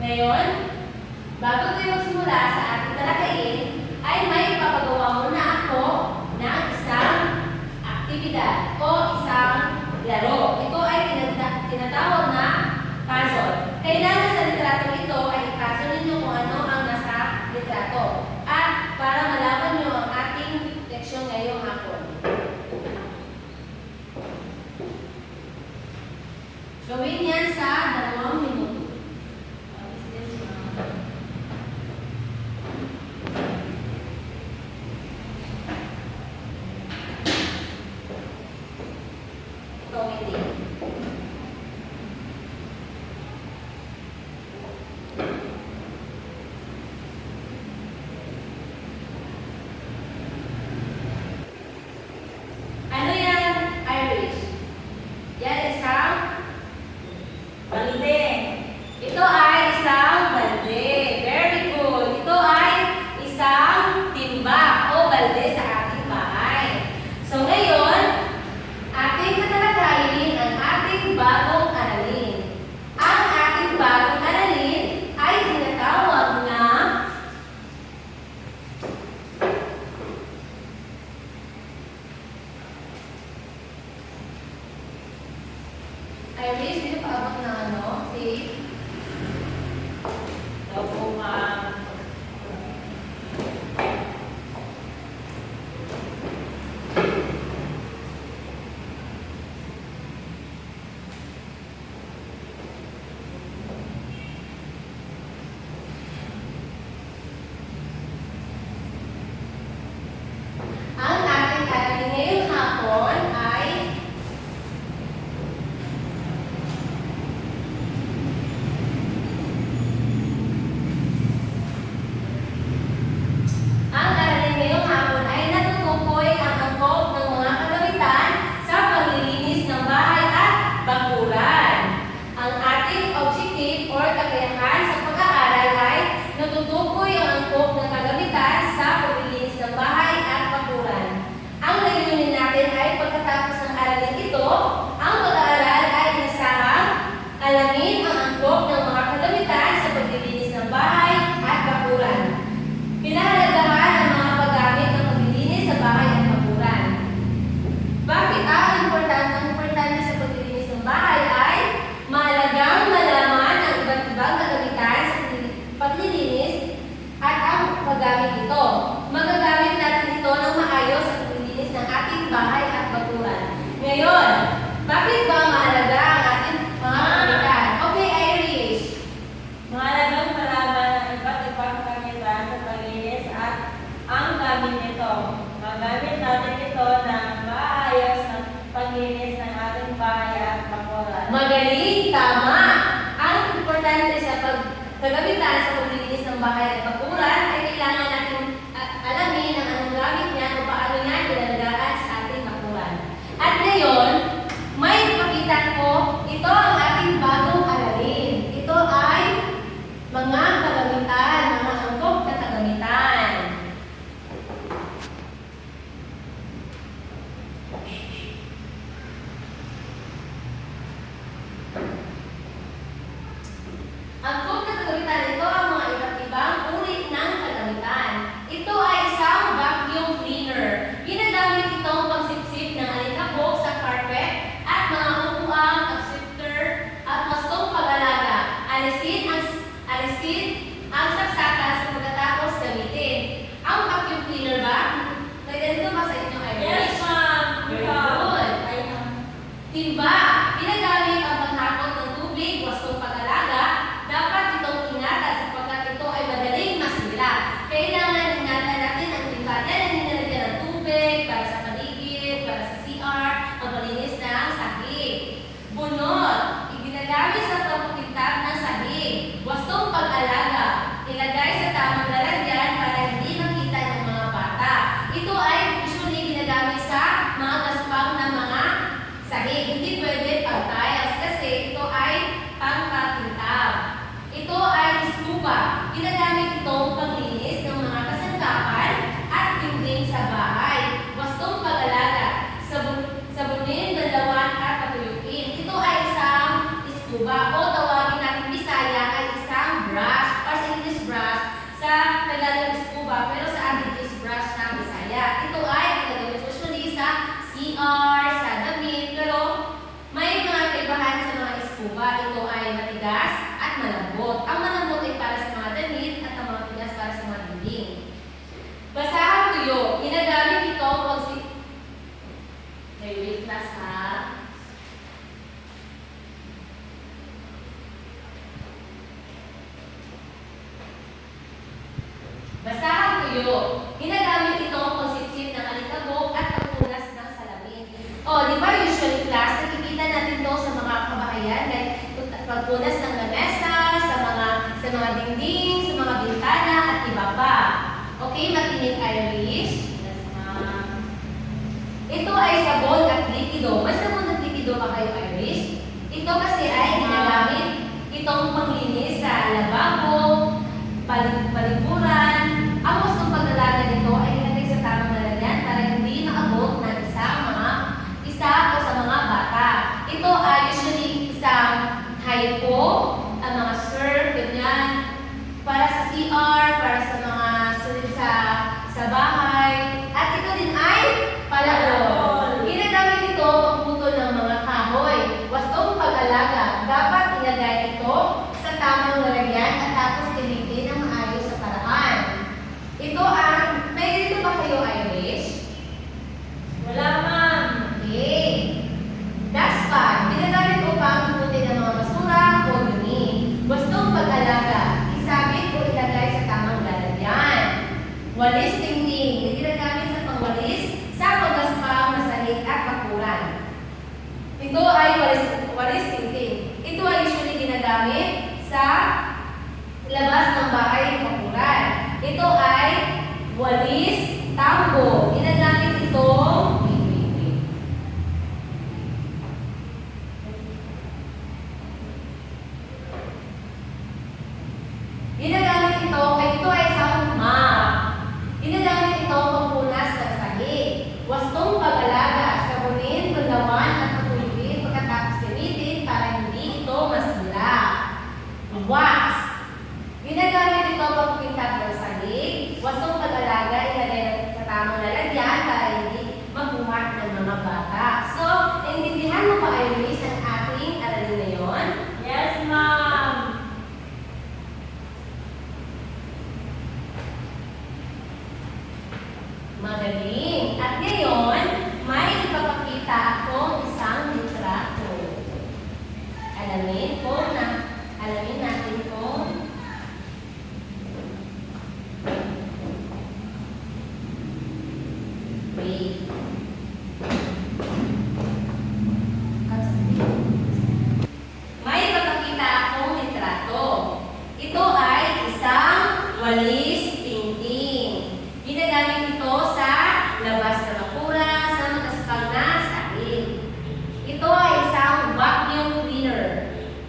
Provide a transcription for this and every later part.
Ngayon, bago tayo magsimula sa ating talakayin, ay may papagawa muna ako ng isang aktibidad o isang laro. Ito ay tinatawag na puzzle. Kailangan sa litratong ito ay i-puzzle ninyo kung ano ang nasa litrato. At para malaman nyo ang ating leksyon ngayong hapon. Gawin yan sa 2 minuto. Ano yan, Irish? Yan isang balde. Ito ay isang balde. Very good. Ito ay isang timba o balde sa ating bahay. So ngayon, ating tatalakayin ang ating bagong aralin. Ang ating bagong aralin ay tinatawag na Irish, hindi pa abot na ano? Tape? Daw po, ma'am. Ang ating aralin ngayong hapon ay natutukoy ang angkop ng mga kagamitan sa paglilinis ng bahay at bakuran. Ang ating objective or kakayahan sa pag-aaral ay natutukoy ang angkop ng kagamitan sa paglilinis ng bahay at bakuran. Ang layunin natin ay pagkatapos ng aralin ito, ang pag-aaral ay inasahang alamin ang angkop ng mga kagamitan sa paglilinis ng bahay at bakuran. Pinahalagahan ang mga paggamit ng paglilinis sa bahay at bakuran. Bakit ang importante sa paglilinis ng bahay ay mahalagang malaman ang iba't ibang kagamitan sa paglilinis at ang paggamit nito. Magagamit natin ito ng maayos sa paglilinis ng ating bahay at bakuran. Ngayon, bakit ba mahalaga ang ating mga kagamitan? Okay, Irish. Mahalagang malaman ang iba't ibang kagamitan sa paglinis at ang gamit nito. Magamit natin ito ng maayos na paglinis ng ating bahay at bakuran. Magaling, tama. Ang importante sa kagamitan sa paglilinis ng bahay at bakuran ay kailangan natin alamin ang anong gamit niya o paano niya ilalagaan sa ating bakuran. At ngayon, may ipakita ko, ito ang ating bagong aralin. Ito ay mga kagamitan, mga angkop na kagamitan. Angkop na kagamitan, ito ang mga iba't ibang uri ng kagamitan. Ito ay isang vacuum cleaner. Ginagamit itong pangsipsip ng alikabok sa carpet at mga upuan, upsifter at wastong pag-alaga. Alisin ang saksakan sa pagkatapos gamitin. Ang vacuum cleaner ba? May ganito ba sa inyo, Irish? Yes, ma'am. Very good. Timba. Ginagamit ang paghakot ng tubig, wastong pag-alaga. Dapat itong ingatan sapagkat ito ay madaling masira. Kailangan ingatan natin ang timba. Yan ang nilalagyan ng tubig para sa paligid, para sa CR, ang palinis ng sahig. Bunot. Iginagamit sa pagpupintab ng sahig. Wastong pag-alaga. Ilagay sa tamang lalagyan para hindi makita ng mga bata. Ito ay usually ginagamit sa mga gaspang ng mga sahig. Hindi pwede ito ay matigas at malambot. Ang malambot ay para sa mga damit at ang mga matigas para sa mga dinding. Basahang tuyo. Ginagamit ito pag may witness ha. Basahang tuyo. Ginagamit ito pangsipsip ng alikabok at pagpunas ng salamin. O, di ba usually class, nakikita natin to sa mga kabahayan, like pagpunas ng lamesa, sa mga dinding, sa mga bintana, at iba pa. Okay, makinig Irish. Yes, ma'am. Ito ay sabon at likido. May sabon at likido ba kayo Irish? Ito kasi ay ginagamit itong panglinis sa lababo, palikuran. Ang gustong paglalaga nito ay ilagay sa tamang lalagyan para hindi maabot ng isa o sa mga bata. Ito ay usually isang hypo, ang mga surf, ganyan, para sa CR, para sa mga sulit sa bahay. At ito din ay palakol. Ginagamit ito pagputol ng mga kahoy. Wastong pag-alaga. Dapat ilagay ito sa tamang lalagyan at tapos gamitin ng maayos sa paraan. Ito ang, may dito ba kayo Irish? Wala, ma'am. Okay. Dustpan. Ginagamit upang putin ng mga basura o dumi. Wastong pag-alaga. Isabit o ilagay sa tamang lalagyan. Walis tingting. Ginagamit sa pangwalis sa paggaspang, masalit at bakuran. Ito ay walis tingting. Ito ay usually ginagamit sa labas ng bahay ng bakuran. Ito ay walis tambo. Ginagamit ito kaya ito ay isang map. Ginagamit ito pagpunas ng sahig. Wastong pag-alaga, sabunin, paglawan at pagkulibin pagkatapos gamitin para hindi ito masira. Wax. Ginagamit ito pagpintat ng sahig. Wastong pag-alaga, ilagay sa tamang lalagyan para hindi magbuhat ng mga bata. So, naintindihan mo pa Iris ang ating aralin ngayon? Yes, ma'am. Magaling. At ngayon, may ipapakita akong isang litrato. Alamin natin kung wait. May ipapakita akong litrato. Ito ay isang walis tingting. Ginagamit ito sa labas na bakura, sa magaspang na sahig. Ito ay isang vacuum cleaner.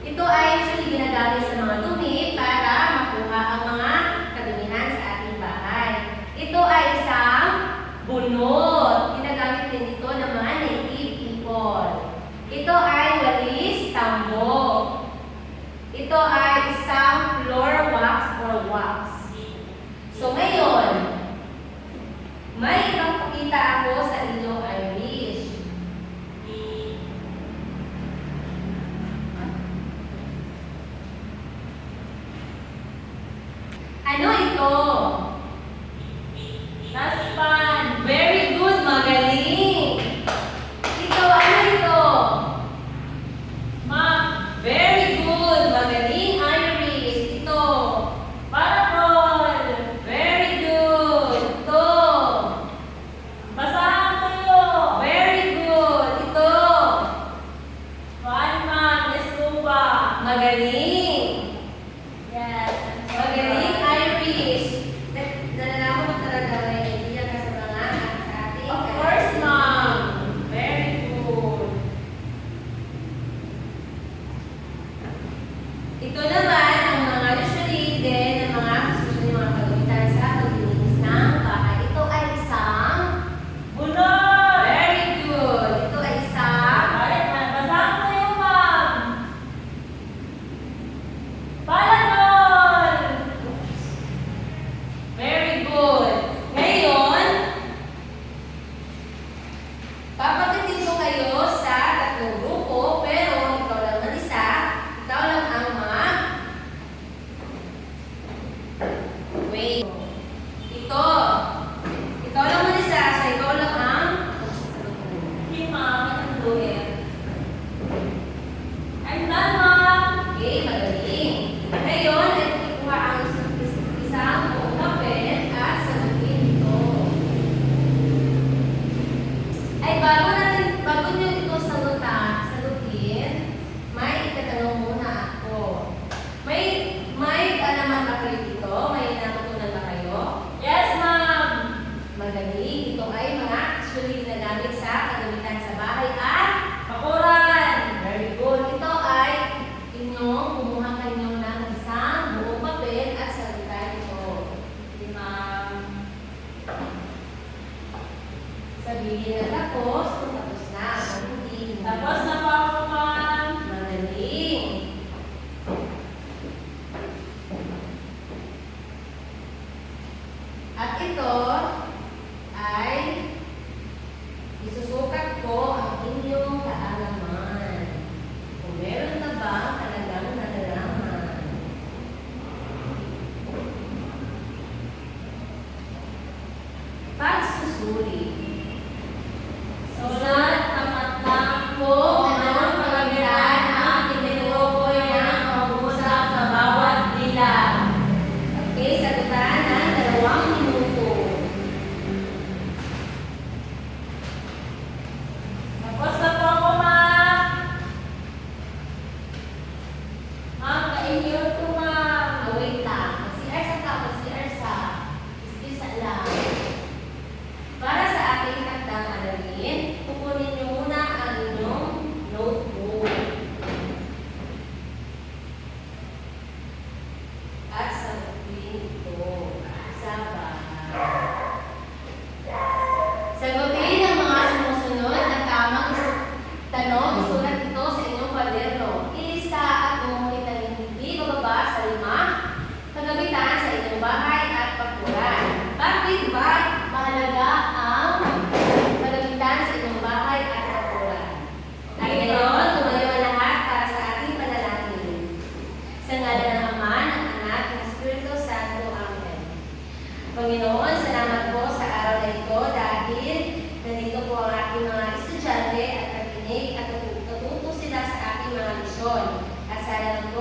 Ito ay usually ginagamit sa mga dumi para makuha ang mga kadumihan sa ating bahay. Ito ay isang bunot. Ginagamit din ito ng mga native people. Ito ay walis tambo. Ito ay isang floor wax or wax. So ngayon, may ipapakita ako sa inyo Irish. Ano ito? Dustpan. Very good, magaling. Ito, ano ito? Ma'am. Very good, magaling Irish. Ito. Parapol. Very good. Ito. Basahang tuyo. Very good. Ito. Fan, ma'am. Escoba. Magaling. Yes. Magaling Irish. Nalalaman mo talaga may idea ka sa mga sa ating Of course, ma'am. Very good. Ito naman ang mga usually din ng mga usually mga kagamitan sa paglilinis ng bahay. Ito ay isang Bunot. very good. Ito ay isang Alright, ma'am. Basahang tuyo, ma'am. estudyante at nakikinig at natututo sila sa aking mga misyon. At sana lang po